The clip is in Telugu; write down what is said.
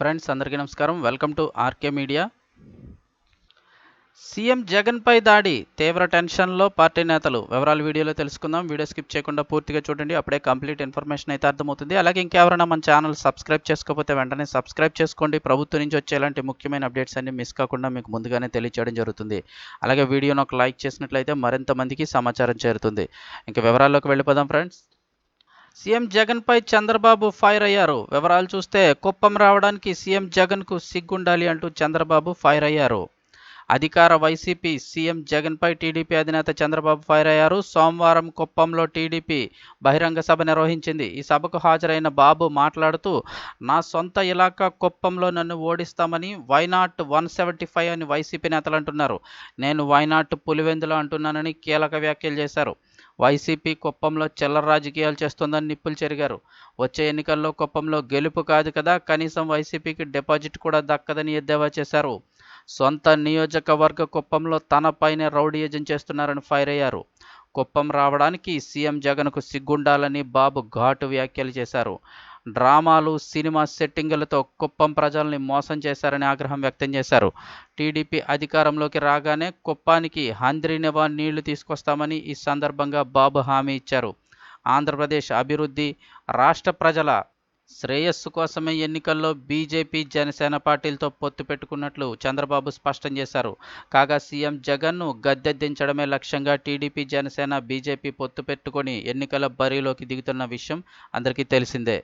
ఫ్రెండ్స్ అందరికీ నమస్కారం. Welcome to RK media. CM జగన్పై దాడి, తీవ్ర టెన్షన్లో పార్టీ నేతలు. వివరాలు వీడియోలో తెలుసుకుందాం. వీడియో స్కిప్ చేయకుండా పూర్తిగా చూడండి. అప్పుడే కంప్లీట్ ఇన్ఫర్మేషన్ అయితే అర్థమవుతుంది. అలాగే ఇంకెవరైనా మన ఛానల్ సబ్స్క్రైబ్ చేసుకోకపోతే వెంటనే సబ్స్క్రైబ్ చేసుకోండి. ప్రభుత్వం నుంచి వచ్చే ఇలాంటి ముఖ్యమైన అప్డేట్స్ అన్ని మిస్ కాకుండా మీకు ముందుగానే తెలియచేయడం జరుగుతుంది. అలాగే వీడియోను ఒక లైక్ చేసినట్లయితే మరింత మందికి సమాచారం చేరుతుంది. ఇంకా వివరాల్లోకి వెళ్ళిపోదాం ఫ్రెండ్స్. సీఎం జగన్పై చంద్రబాబు ఫైర్ అయ్యారు. వివరాలు చూస్తే కుప్పం రావడానికి సీఎం జగన్కు సిగ్గుండాలి అంటూ చంద్రబాబు ఫైర్ అయ్యారు. అధికార వైసీపీ సీఎం జగన్పై టీడీపీ అధినేత చంద్రబాబు ఫైర్ అయ్యారు. సోమవారం కుప్పంలో టీడీపీ బహిరంగ సభ నిర్వహించింది. ఈ సభకు హాజరైన బాబు మాట్లాడుతూ, నా సొంత ఇలాకా కుప్పంలో నన్ను ఓడిస్తామని వైనాట్ 175 అని వైసీపీ నేతలు అంటున్నారు. నేను వైనాట్ పులివెందుల అంటున్నానని కీలక వ్యాఖ్యలు చేశారు. వైసీపీ కుప్పంలో చిల్లర రాజకీయాలు చేస్తోందని నిప్పులు చెరిగారు. వచ్చే ఎన్నికల్లో కుప్పంలో గెలుపు కాదు కదా, కనీసం వైసీపీకి డిపాజిట్ కూడా దక్కదని ఎద్దేవా చేశారు. సొంత నియోజకవర్గ కుప్పంలో తనపైనే రౌడీయిజం చేస్తున్నారని ఫైర్ అయ్యారు. కుప్పం రావడానికి సీఎం జగన్కు సిగ్గుండాలని బాబు ఘాటు వ్యాఖ్యలు చేశారు. డ్రామాలు, సినిమా సెట్టింగులతో కుప్పం ప్రజల్ని మోసం చేశారని ఆగ్రహం వ్యక్తం చేశారు. టీడీపీ అధికారంలోకి రాగానే కుప్పానికి హంద్రీనివా నీళ్లు తీసుకొస్తామని ఈ సందర్భంగా బాబు హామీ ఇచ్చారు. ఆంధ్రప్రదేశ్ అభివృద్ధి, రాష్ట్ర ప్రజల శ్రేయస్సు కోసమే ఎన్నికల్లో బీజేపీ, జనసేన పార్టీలతో పొత్తు పెట్టుకున్నట్లు చంద్రబాబు స్పష్టం చేశారు. కాగా సీఎం జగన్ను గద్దె దించడమే లక్ష్యంగా టీడీపీ, జనసేన, బీజేపీ పొత్తు పెట్టుకొని ఎన్నికల బరిలోకి దిగుతున్న విషయం అందరికీ తెలిసిందే.